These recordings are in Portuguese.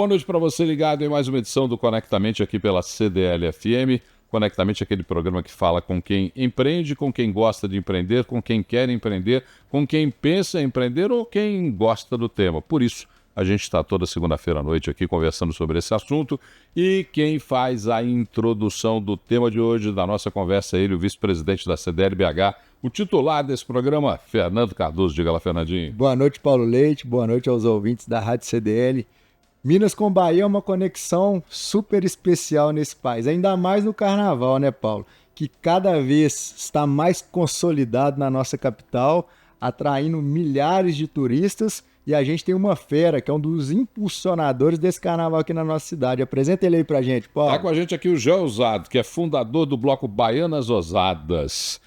boa noite para você ligado em mais uma edição do Conectamente aqui pela CDL-FM. Conectamente é aquele programa que fala com quem empreende, com quem gosta de empreender, com quem quer empreender, com quem pensa em empreender ou quem gosta do tema. Por isso, a gente está toda segunda-feira à noite aqui conversando sobre esse assunto e quem faz a introdução do tema de hoje da nossa conversa é ele, o vice-presidente da CDL-BH, o titular desse programa, Fernando Cardoso. Diga lá, Fernandinho. Boa noite, Paulo Leite. Boa noite aos ouvintes da Rádio CDL. Minas com Bahia é uma conexão super especial nesse país, ainda mais no carnaval, né, Paulo? Que cada vez está mais consolidado na nossa capital, atraindo milhares de turistas, e a gente tem uma fera que é um dos impulsionadores desse carnaval aqui na nossa cidade. Apresenta ele aí pra gente, Paulo. Está com a gente aqui o Gé Ousado, que é fundador do bloco Baianas Ousadas.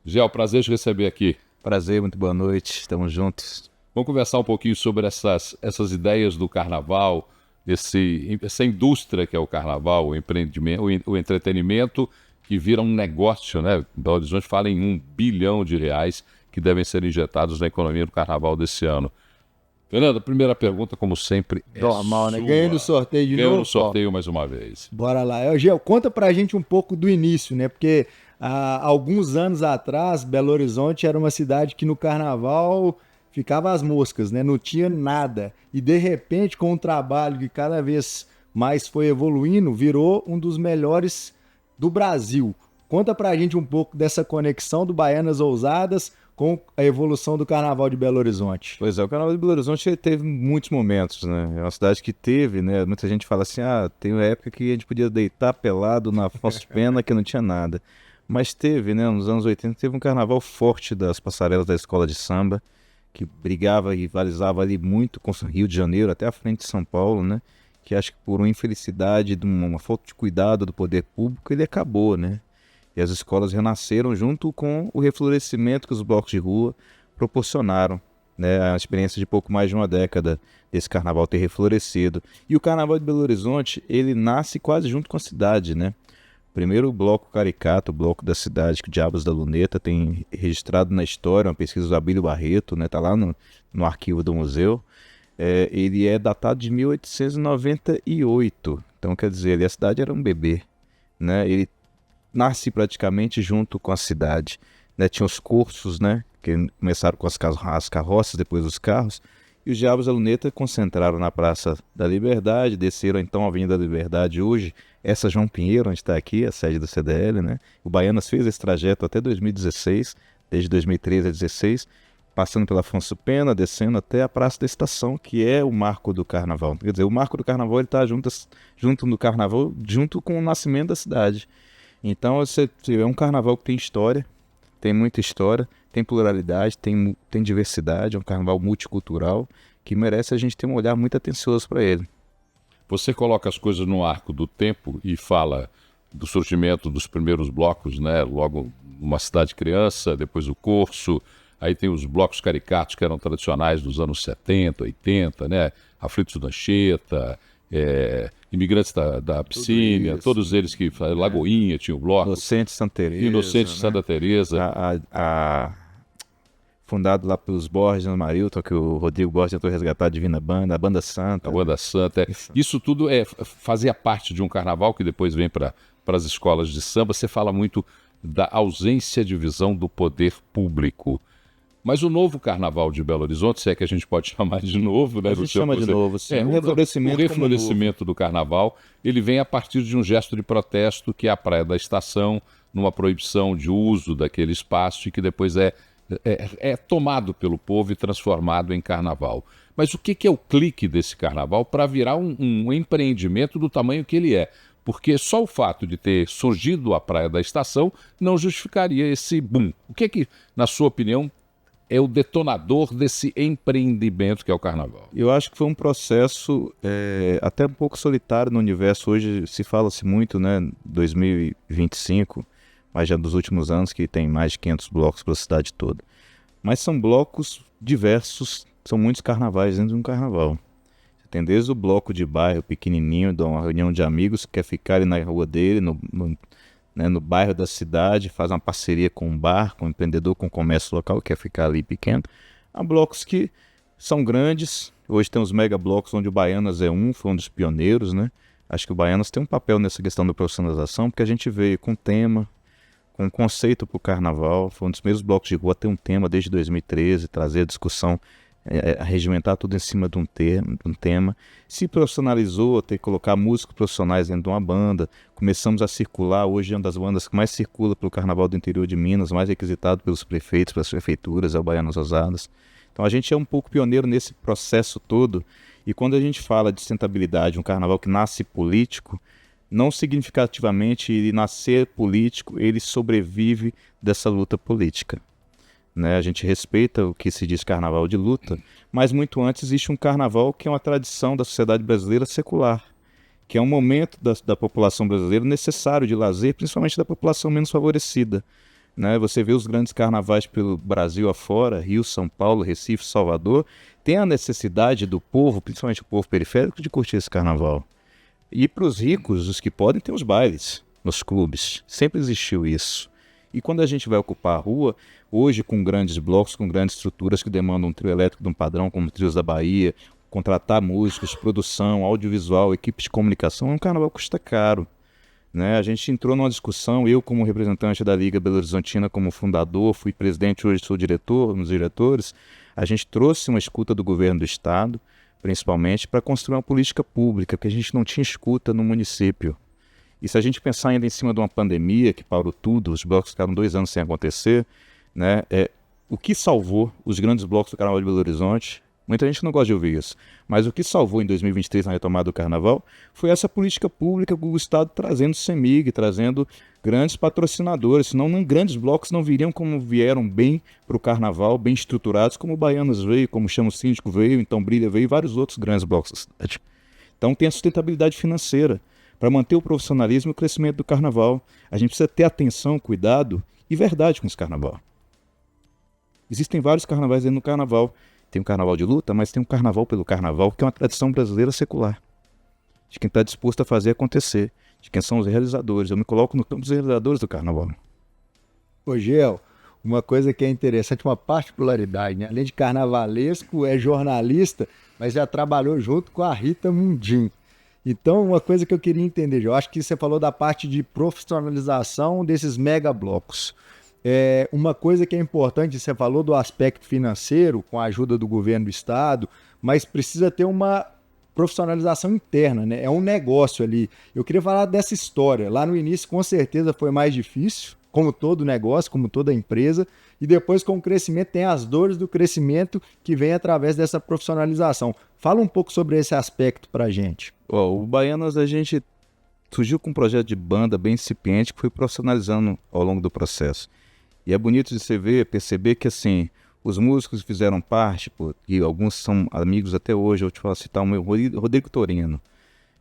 Gé, prazer te receber aqui. Prazer, muito boa noite, estamos juntos. Vamos conversar um pouquinho sobre essas ideias do carnaval, essa indústria que é o carnaval, o empreendimento, o entretenimento, que vira um negócio, né? Belo Horizonte fala em R$1 bilhão que devem ser injetados na economia do carnaval desse ano. Fernando, a primeira pergunta, como sempre, é normal, né? sua. Ganhei no sorteio de novo. Ganhei no sorteio mais uma vez. Bora lá. Gel, conta pra gente um pouco do início, né? Porque há alguns anos atrás, Belo Horizonte era uma cidade que no carnaval ficava às moscas, né? Não tinha nada. E de repente, com um trabalho que cada vez mais foi evoluindo, virou um dos melhores do Brasil. Conta pra gente um pouco dessa conexão do Baianas Ousadas com a evolução do Carnaval de Belo Horizonte. Pois é, o Carnaval de Belo Horizonte teve muitos momentos, né? É uma cidade que teve, né? Muita gente fala assim, tem uma época que a gente podia deitar pelado na Afonso de Pena que não tinha nada. Mas teve, né? Nos anos 80, teve um carnaval forte das passarelas da escola de samba, que brigava e rivalizava ali muito com o Rio de Janeiro, até a frente de São Paulo, né? Que acho que por uma infelicidade, de uma falta de cuidado do poder público, ele acabou, né? E as escolas renasceram junto com o reflorescimento que os blocos de rua proporcionaram, né? A experiência de pouco mais de uma década desse carnaval ter reflorescido. E o Carnaval de Belo Horizonte, ele nasce quase junto com a cidade, né? Primeiro o bloco caricato, o bloco da cidade, que o Diabos da Luneta tem registrado na história, uma pesquisa do Abílio Barreto, né? Tá lá no arquivo do museu. Ele é datado de 1898, então quer dizer, a cidade era um bebê, né? Ele nasce praticamente junto com a cidade, né? Tinha os cursos, né? Que começaram com as carroças, depois os carros, e os Diabos da Luneta concentraram na Praça da Liberdade, desceram então a Avenida da Liberdade hoje, essa João Pinheiro, onde está aqui, a sede do CDL, né? O Baianas fez esse trajeto até 2016, desde 2013 a 2016, passando pela Afonso Pena, descendo até a Praça da Estação, que é o marco do Carnaval. Quer dizer, o marco do Carnaval está junto no Carnaval, junto com o nascimento da cidade. Então, você é um Carnaval que tem história, tem muita história, tem pluralidade, tem diversidade, é um Carnaval multicultural que merece a gente ter um olhar muito atencioso para ele. Você coloca as coisas no arco do tempo e fala do surgimento dos primeiros blocos, né? Logo uma cidade criança, depois o curso, aí tem os blocos caricatos que eram tradicionais dos anos 70, 80, né? Aflitos da Anchieta, Imigrantes da Abissínia, todos eles que... Lagoinha tinha o bloco. Inocente Santa Teresa. Inocente né? Santa Teresa. Fundado lá pelos Borges no Marilton, que o Rodrigo Borges tentou resgatar a Divina Banda, a Banda Santa. A Banda Santa. Isso tudo fazia parte de um carnaval que depois vem para as escolas de samba. Você fala muito da ausência de visão do poder público. Mas o novo Carnaval de Belo Horizonte, se é que a gente pode chamar de novo, né? A gente chama de novo, sim. O reflorescimento do Carnaval, ele vem a partir de um gesto de protesto que é a Praia da Estação, numa proibição de uso daquele espaço e que depois é tomado pelo povo e transformado em Carnaval. Mas o que é o clique desse Carnaval para virar um empreendimento do tamanho que ele é? Porque só o fato de ter surgido a Praia da Estação não justificaria esse boom. O que, na sua opinião, é o detonador desse empreendimento que é o Carnaval? Eu acho que foi um processo até um pouco solitário no universo. Hoje se fala-se muito, né, 2025, mas já dos últimos anos, que tem mais de 500 blocos pela cidade toda. Mas são blocos diversos, são muitos carnavais dentro de um carnaval. Você tem desde o bloco de bairro pequenininho, de uma reunião de amigos que quer ficar ali na rua dele, no bairro da cidade, faz uma parceria com um bar, com um empreendedor, com um comércio local que quer ficar ali pequeno. Há blocos que São grandes, hoje tem os mega blocos onde o Baianas foi um dos pioneiros, né? Acho que o Baianas tem um papel nessa questão da profissionalização, porque a gente veio com tema, com um conceito para o carnaval, foi um dos primeiros blocos de rua a ter um tema desde 2013, trazer a discussão, regimentar tudo em cima de um tema. Se profissionalizou, ter que colocar músicos profissionais dentro de uma banda, começamos a circular, hoje é uma das bandas que mais circula pelo carnaval do interior de Minas, mais requisitado pelos prefeitos, pelas prefeituras, é o Baianas Ousadas. Então a gente é um pouco pioneiro nesse processo todo, e quando a gente fala de sustentabilidade, um carnaval que nasce político, não significativamente ele nascer político, ele sobrevive dessa luta política. Né? A gente respeita o que se diz carnaval de luta, mas muito antes existe um carnaval que é uma tradição da sociedade brasileira secular, que é um momento da população brasileira necessário de lazer, principalmente da população menos favorecida. Né? Você vê os grandes carnavais pelo Brasil afora, Rio, São Paulo, Recife, Salvador, tem a necessidade do povo, principalmente o povo periférico, de curtir esse carnaval. E para os ricos, os que podem, tem os bailes nos clubes. Sempre existiu isso. E quando a gente vai ocupar a rua, hoje com grandes blocos, com grandes estruturas que demandam um trio elétrico de um padrão, como Trios da Bahia, contratar músicos, produção, audiovisual, equipe de comunicação, um carnaval custa caro. Né? A gente entrou numa discussão, eu como representante da Liga Belo Horizontina, como fundador, fui presidente, hoje sou diretor, nos diretores, a gente trouxe uma escuta do governo do estado, principalmente, para construir uma política pública, porque a gente não tinha escuta no município. E se a gente pensar ainda em cima de uma pandemia que parou tudo, os blocos ficaram 2 anos sem acontecer, né? O que salvou os grandes blocos do Carnaval de Belo Horizonte, muita gente não gosta de ouvir isso, mas o que salvou em 2023 na retomada do Carnaval foi essa política pública com o Estado trazendo CEMIG, trazendo grandes patrocinadores, senão grandes blocos não viriam como vieram bem para o Carnaval, bem estruturados, como o Baianas veio, como o Chama o Síndico veio, então Brilha veio e vários outros grandes blocos da cidade. Então tem a sustentabilidade financeira. Para manter o profissionalismo e o crescimento do carnaval, a gente precisa ter atenção, cuidado e verdade com esse carnaval. Existem vários carnavais dentro do carnaval. Tem um carnaval de luta, mas tem um carnaval pelo carnaval, que é uma tradição brasileira secular. De quem está disposto a fazer acontecer. De quem são os realizadores. Eu me coloco no campo dos realizadores do carnaval. Ô, Gel, uma coisa que é interessante, uma particularidade, né? Além de carnavalesco, é jornalista, mas já trabalhou junto com a Rita Mundim. Então, uma coisa que eu queria entender, eu acho que você falou da parte de profissionalização desses mega blocos. Uma coisa que é importante, você falou do aspecto financeiro, com a ajuda do governo do estado, mas precisa ter uma profissionalização interna, né? É um negócio ali. Eu queria falar dessa história. Lá no início, com certeza, foi mais difícil, como todo negócio, como toda empresa, e depois com o crescimento tem as dores do crescimento que vem através dessa profissionalização. Fala um pouco sobre esse aspecto pra gente. O Baianas, a gente surgiu com um projeto de banda bem incipiente que foi profissionalizando ao longo do processo. E é bonito de você perceber que assim, os músicos que fizeram parte, e alguns são amigos até hoje, eu te vou citar o meu Rodrigo Torino,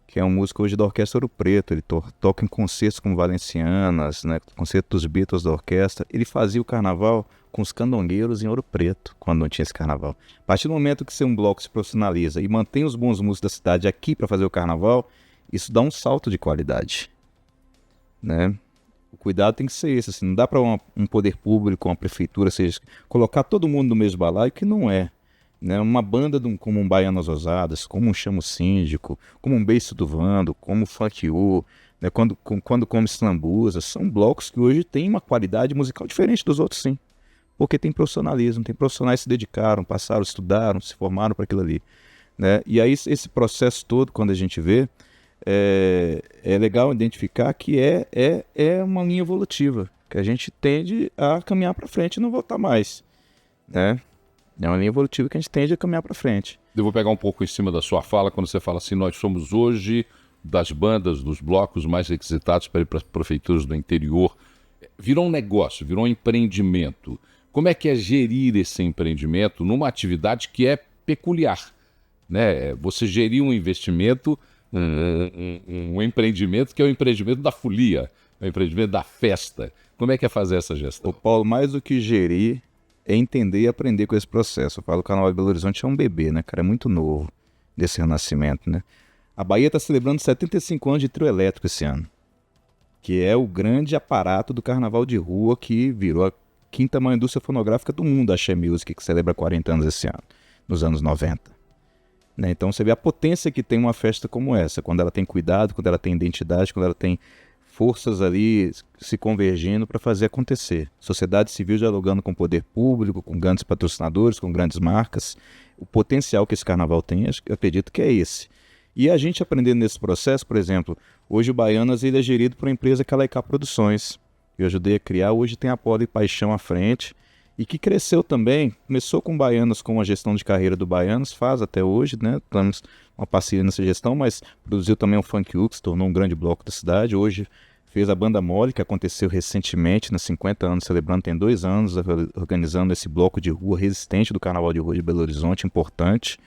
que é um músico hoje da Orquestra Ouro Preto, ele toca em concertos como Valencianas, né, concerto dos Beatles da orquestra. Ele fazia o carnaval com os candongueiros em Ouro Preto, quando não tinha esse carnaval. A partir do momento que um bloco se profissionaliza e mantém os bons músicos da cidade aqui para fazer o carnaval, isso dá um salto de qualidade. Né? O cuidado tem que ser esse, assim, não dá para um poder público, uma prefeitura, seja, colocar todo mundo no mesmo balaio, que não é. Né? Uma banda como um Baianas Ousadas, como um Chama o Síndico, como um Beiço do Vando, como o Funk U, né? quando come Slambuza, são blocos que hoje têm uma qualidade musical diferente dos outros, sim. Porque tem profissionalismo, tem profissionais que se dedicaram, passaram, estudaram, se formaram para aquilo ali. Né? E aí esse processo todo, quando a gente vê, é legal identificar que é uma linha evolutiva, que a gente tende a caminhar para frente e não voltar mais. Né? É uma linha evolutiva que a gente tende a caminhar para frente. Eu vou pegar um pouco em cima da sua fala, quando você fala assim, nós somos hoje das bandas, dos blocos mais requisitados para ir para as prefeituras do interior. Virou um negócio, virou um empreendimento. Como é que é gerir esse empreendimento numa atividade que é peculiar? Né? Você gerir um investimento, um empreendimento que é o empreendimento da folia, é o empreendimento da festa. Como é que é fazer essa gestão? Ô Paulo, mais do que gerir, é entender e aprender com esse processo. Eu falo que o Carnaval de Belo Horizonte é um bebê, né, cara? É muito novo desse renascimento, né? A Bahia está celebrando 75 anos de trio elétrico esse ano, que é o grande aparato do carnaval de rua que virou a quinta maior indústria fonográfica do mundo, a Axé Music, que celebra 40 anos esse ano. nos anos 90. Né? Então você vê a potência que tem uma festa como essa, quando ela tem cuidado, quando ela tem identidade, quando ela tem forças ali se convergindo para fazer acontecer. Sociedade civil dialogando com o poder público, com grandes patrocinadores, com grandes marcas. O potencial que esse carnaval tem, eu acredito que é esse. E a gente aprendendo nesse processo, por exemplo, hoje o Baianas ele é gerido por uma empresa que é a Laicá Produções. Eu ajudei a criar, hoje tem a Poli Paixão à frente, e que cresceu também, começou com Baianas, com a gestão de carreira do Baianas, faz até hoje, né? Temos uma parceria nessa gestão, mas produziu também o Funk U, que se tornou um grande bloco da cidade. Hoje fez a Banda Mole, que aconteceu recentemente, nos 50 anos, celebrando, tem 2 anos, organizando esse bloco de rua resistente do Carnaval de Rua de Belo Horizonte, importante.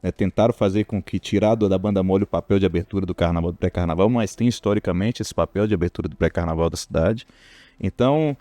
Né? Tentaram fazer com que, tirado da Banda Mole o papel de abertura do Carnaval, do pré-Carnaval, mas tem historicamente esse papel de abertura do pré-Carnaval da cidade. Então,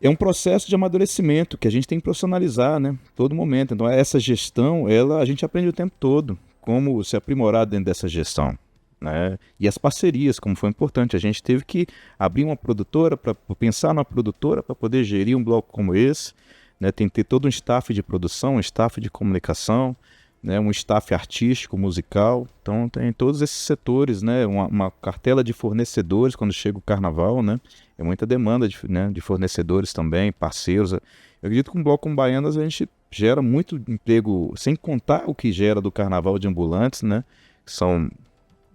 é um processo de amadurecimento que a gente tem que profissionalizar, né? Todo momento. Então, essa gestão, a gente aprende o tempo todo como se aprimorar dentro dessa gestão. Né? E as parcerias, como foi importante. A gente teve que abrir uma produtora, pensar numa produtora para poder gerir um bloco como esse. Né? Tem que ter todo um staff de produção, um staff de comunicação, né? Um staff artístico, musical. Então tem todos esses setores, né? Uma cartela de fornecedores quando chega o carnaval, né? É muita demanda de fornecedores também, parceiros. Eu acredito que um bloco como Baianas a gente gera muito emprego, sem contar o que gera do carnaval de ambulantes, né? Que são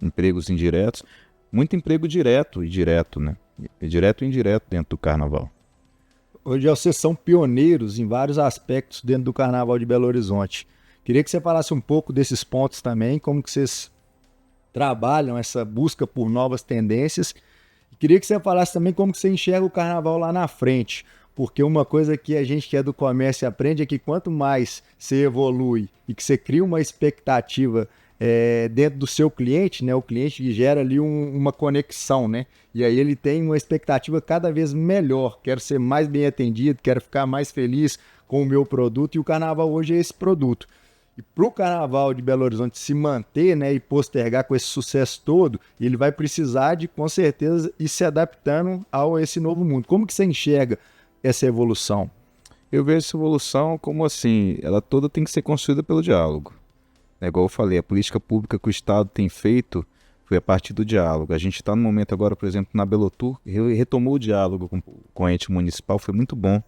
empregos indiretos, muito emprego direto e direto, né? Direto e indireto dentro do carnaval. Hoje vocês são pioneiros em vários aspectos dentro do Carnaval de Belo Horizonte. Queria que você falasse um pouco desses pontos também, como que vocês trabalham essa busca por novas tendências. Queria que você falasse também como que você enxerga o Carnaval lá na frente, porque uma coisa que a gente que é do comércio aprende é que quanto mais você evolui e que você cria uma expectativa dentro do seu cliente, né? O cliente gera ali uma conexão, né? E aí ele tem uma expectativa cada vez melhor. Quero ser mais bem atendido, quero ficar mais feliz com o meu produto, e o Carnaval hoje é esse produto. E para o Carnaval de Belo Horizonte se manter, né, e postergar com esse sucesso todo, ele vai precisar de, com certeza, ir se adaptando a esse novo mundo. Como que você enxerga essa evolução? Eu vejo essa evolução como assim, ela toda tem que ser construída pelo diálogo. É igual eu falei, a política pública que o Estado tem feito foi a partir do diálogo. A gente está no momento agora, por exemplo, na Belotur, retomou o diálogo com a ente municipal, foi muito bom.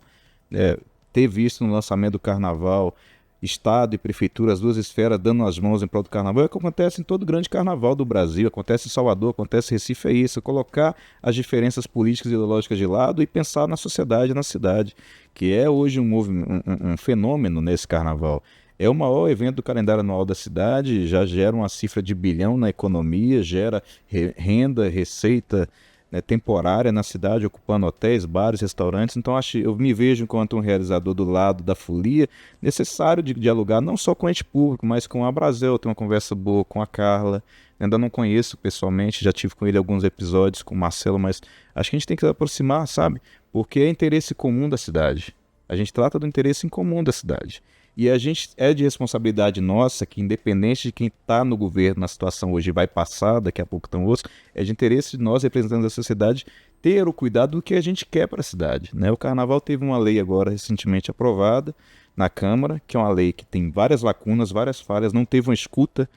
Ter visto no lançamento do Carnaval, Estado e Prefeitura, as duas esferas dando as mãos em prol do Carnaval, é o que acontece em todo grande Carnaval do Brasil, acontece em Salvador, acontece em Recife, é isso, colocar as diferenças políticas e ideológicas de lado e pensar na sociedade, na cidade, que é hoje um fenômeno nesse Carnaval. É o maior evento do calendário anual da cidade, já gera uma cifra de bilhão na economia, gera renda, receita, né, temporária na cidade, ocupando hotéis, bares, restaurantes. Então eu me vejo enquanto um realizador do lado da folia, necessário de dialogar não só com o ente público, mas com a Brasel, ter uma conversa boa com a Carla. Ainda não conheço pessoalmente, já tive com ele alguns episódios, com o Marcelo, mas acho que a gente tem que se aproximar, sabe? Porque é interesse comum da cidade. A gente trata do interesse em comum da cidade. E a gente é de responsabilidade nossa que, independente de quem está no governo, na situação hoje vai passar, daqui a pouco estão outros, é de interesse de nós, representantes da sociedade, ter o cuidado do que a gente quer para a cidade. Né? O Carnaval teve uma lei agora recentemente aprovada na Câmara, que é uma lei que tem várias lacunas, várias falhas, não teve uma escuta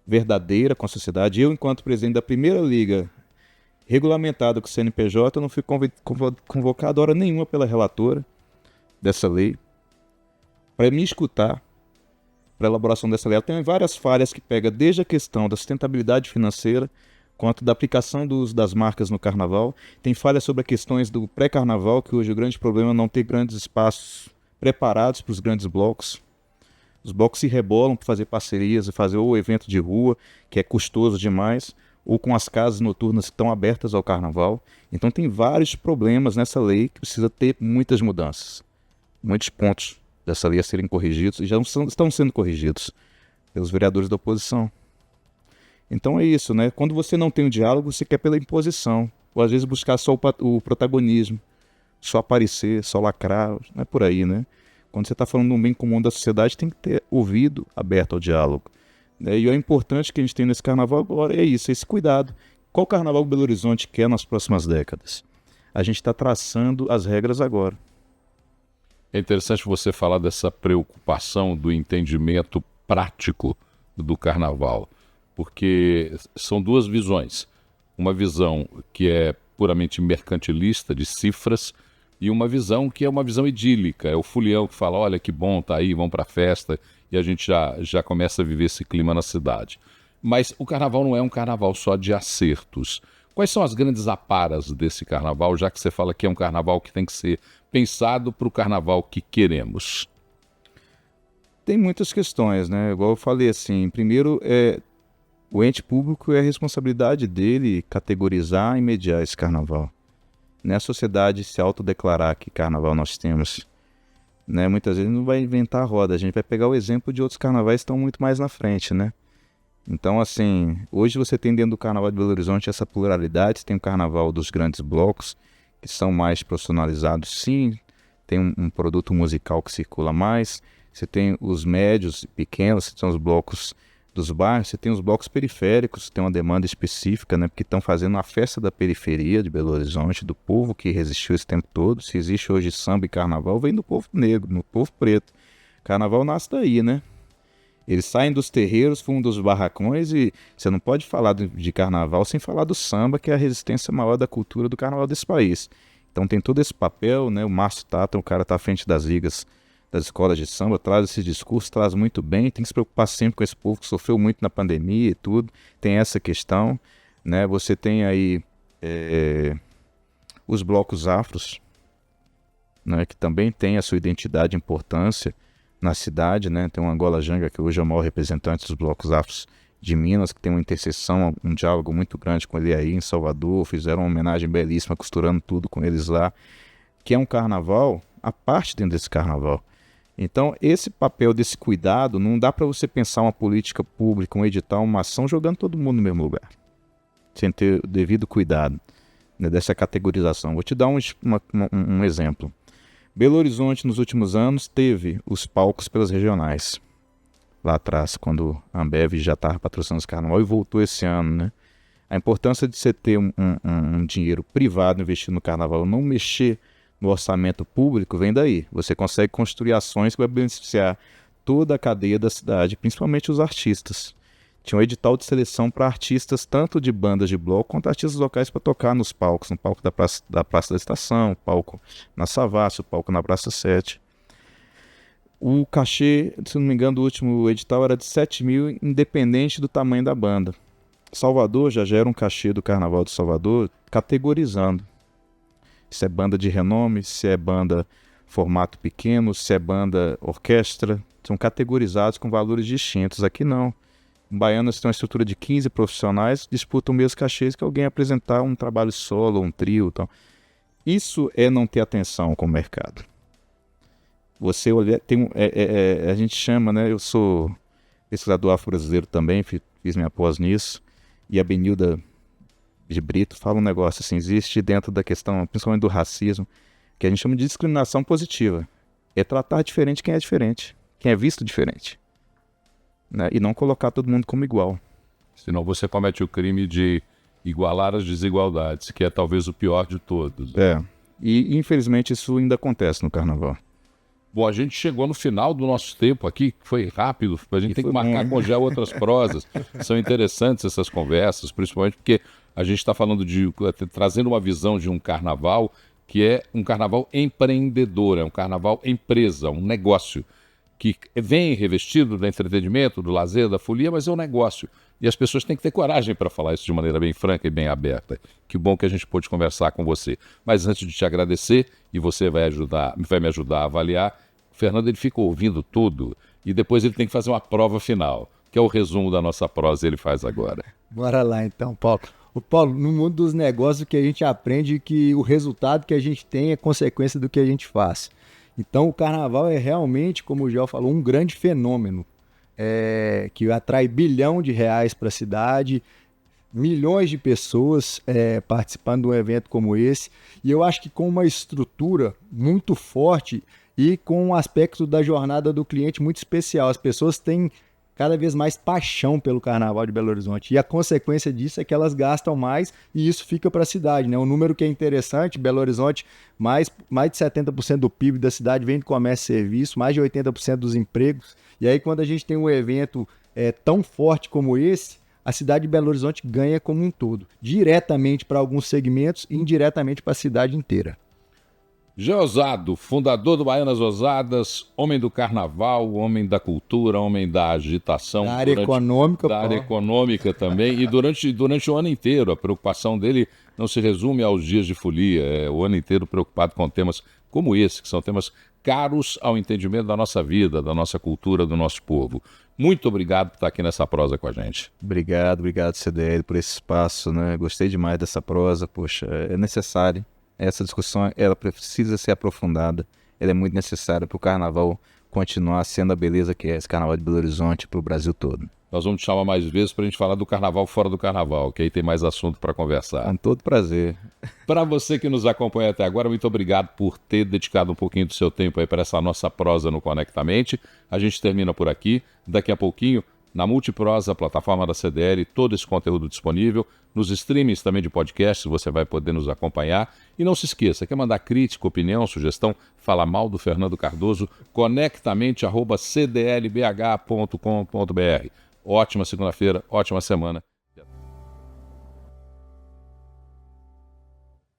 verdadeira com a sociedade. Eu, enquanto presidente da primeira liga regulamentada com o CNPJ, eu não fui convocado hora nenhuma pela relatora dessa lei para me escutar para a elaboração dessa lei. Ela tem várias falhas que pega desde a questão da sustentabilidade financeira, quanto da aplicação do uso das marcas no Carnaval. Tem falhas sobre as questões do pré-Carnaval, que hoje o grande problema é não ter grandes espaços preparados para os grandes blocos. Os blocos se rebolam para fazer parcerias e fazer ou evento de rua, que é custoso demais, ou com as casas noturnas que estão abertas ao Carnaval. Então tem vários problemas nessa lei que precisa ter muitas mudanças, muitos pontos dessa lei a serem corrigidos, e já estão sendo corrigidos pelos vereadores da oposição. Então é isso, né? Quando você não tem o diálogo, você quer pela imposição, ou às vezes buscar só o protagonismo, só aparecer, só lacrar, não é por aí, né? Quando você está falando de um bem comum da sociedade, tem que ter ouvido aberto ao diálogo. E é importante que a gente tenha nesse Carnaval agora, é isso, esse cuidado. Qual Carnaval Belo Horizonte quer nas próximas décadas? A gente está traçando as regras agora. É interessante você falar dessa preocupação do entendimento prático do carnaval, porque são duas visões. Uma visão que é puramente mercantilista, de cifras, e uma visão que é uma visão idílica. É o folião que fala, olha que bom, tá aí, vamos para a festa, e a gente já começa a viver esse clima na cidade. Mas o carnaval não é um carnaval só de acertos. Quais são as grandes aparas desse carnaval, já que você fala que é um carnaval que tem que ser pensado para o carnaval que queremos? Tem muitas questões, né? Igual eu falei assim, primeiro, o ente público é a responsabilidade dele categorizar e mediar esse carnaval. Não é a sociedade se autodeclarar que carnaval nós temos. Né? Muitas vezes não vai inventar a roda, a gente vai pegar o exemplo de outros carnavais que estão muito mais na frente, né? Então, assim, hoje você tem dentro do Carnaval de Belo Horizonte essa pluralidade. Você tem o Carnaval dos grandes blocos, que são mais profissionalizados, sim. Tem um produto musical que circula mais. Você tem os médios e pequenos, que são os blocos dos bairros. Você tem os blocos periféricos, que tem uma demanda específica, né? Porque estão fazendo a festa da periferia de Belo Horizonte, do povo que resistiu esse tempo todo. Se existe hoje samba e carnaval, vem do povo negro, do povo preto. Carnaval nasce daí, né? Eles saem dos terreiros, fundam dos barracões e você não pode falar de carnaval sem falar do samba, que é a resistência maior da cultura do carnaval desse país. Então tem todo esse papel, né? O Márcio Tata, o cara tá à frente das ligas das escolas de samba, traz esse discurso, traz muito bem, tem que se preocupar sempre com esse povo que sofreu muito na pandemia e tudo, tem essa questão, né? Você tem aí os blocos afros, né? Que também tem a sua identidade e importância na cidade, né? Tem o Angola Janga, que hoje é o maior representante dos blocos afros de Minas, que tem uma interseção, um diálogo muito grande com ele aí em Salvador, fizeram uma homenagem belíssima, costurando tudo com eles lá, que é um carnaval, a parte dentro desse carnaval. Então, esse papel desse cuidado, não dá para você pensar uma política pública, um edital, uma ação, jogando todo mundo no mesmo lugar, sem ter o devido cuidado, né, dessa categorização. Vou te dar um exemplo. Belo Horizonte, nos últimos anos, teve os palcos pelas regionais. Lá atrás, quando a Ambev já estava patrocinando esse carnaval e voltou esse ano, né? A importância de você ter um dinheiro privado investido no carnaval, não mexer no orçamento público, vem daí. Você consegue construir ações que vai beneficiar toda a cadeia da cidade, principalmente os artistas. Tinha um edital de seleção para artistas, tanto de bandas de bloco, quanto artistas locais para tocar nos palcos. No palco da Praça da Estação, palco na Savassi, o palco na Praça 7. O cachê, se não me engano, do último edital era de 7 mil, independente do tamanho da banda. Salvador já gera um cachê do Carnaval de Salvador categorizando. Se é banda de renome, se é banda formato pequeno, se é banda orquestra. São categorizados com valores distintos. Aqui não. Baianas tem uma estrutura de 15 profissionais, disputam o mesmo cachê que alguém apresentar um trabalho solo, um trio. Então. Isso é não ter atenção com o mercado. Você olha, a gente chama, né? Eu sou pesquisador afro-brasileiro também, fiz minha pós nisso, e a Benilda de Brito fala um negócio assim, existe dentro da questão, principalmente do racismo, que a gente chama de discriminação positiva. É tratar diferente quem é visto diferente. Né? E não colocar todo mundo como igual. Senão você comete o crime de igualar as desigualdades, que é talvez o pior de todos. E infelizmente isso ainda acontece no carnaval. Bom, a gente chegou no final do nosso tempo aqui, foi rápido, a gente tem que marcar com já outras prosas. São interessantes essas conversas, principalmente porque a gente está falando trazendo uma visão de um carnaval que é um carnaval empreendedor, é um carnaval empresa, um negócio, que vem revestido do entretenimento, do lazer, da folia, mas é um negócio. E as pessoas têm que ter coragem para falar isso de maneira bem franca e bem aberta. Que bom que a gente pôde conversar com você. Mas antes de te agradecer, e você vai me ajudar a avaliar, o Fernando ele fica ouvindo tudo e depois ele tem que fazer uma prova final, que é o resumo da nossa prosa, ele faz agora. Bora lá então, Paulo. Paulo, no mundo dos negócios o que a gente aprende é que o resultado que a gente tem é consequência do que a gente faz. Então o carnaval é realmente, como o Gel falou, um grande fenômeno que atrai R$ bilhão para a cidade, milhões de pessoas participando de um evento como esse, e eu acho que com uma estrutura muito forte e com um aspecto da jornada do cliente muito especial. As pessoas têm cada vez mais paixão pelo Carnaval de Belo Horizonte. E a consequência disso é que elas gastam mais e isso fica para a cidade, né? Um número que é interessante, Belo Horizonte, mais de 70% do PIB da cidade vem do comércio e serviço, mais de 80% dos empregos. E aí quando a gente tem um evento tão forte como esse, a cidade de Belo Horizonte ganha como um todo, diretamente para alguns segmentos e indiretamente para a cidade inteira. Jean Osado, fundador do Baianas Ousadas, homem do carnaval, homem da cultura, homem da agitação. Da área econômica. Da área econômica também. E durante o ano inteiro, a preocupação dele não se resume aos dias de folia. É o ano inteiro preocupado com temas como esse, que são temas caros ao entendimento da nossa vida, da nossa cultura, do nosso povo. Muito obrigado por estar aqui nessa prosa com a gente. Obrigado, CDL, por esse espaço, né? Gostei demais dessa prosa, poxa, é necessário. Essa discussão, ela precisa ser aprofundada, ela é muito necessária para o Carnaval continuar sendo a beleza que é esse Carnaval de Belo Horizonte para o Brasil todo. Nós vamos te chamar mais vezes para a gente falar do Carnaval fora do Carnaval, que aí tem mais assunto para conversar. Com todo prazer. Para você que nos acompanha até agora, muito obrigado por ter dedicado um pouquinho do seu tempo aí para essa nossa prosa no Conectamente. A gente termina por aqui. Daqui a pouquinho, na Multiprosa, a plataforma da CDL, todo esse conteúdo disponível. Nos streamings também de podcasts, você vai poder nos acompanhar. E não se esqueça, quer mandar crítica, opinião, sugestão, fala mal do Fernando Cardoso, conectamente@cdlbh.com.br. Ótima segunda-feira, ótima semana.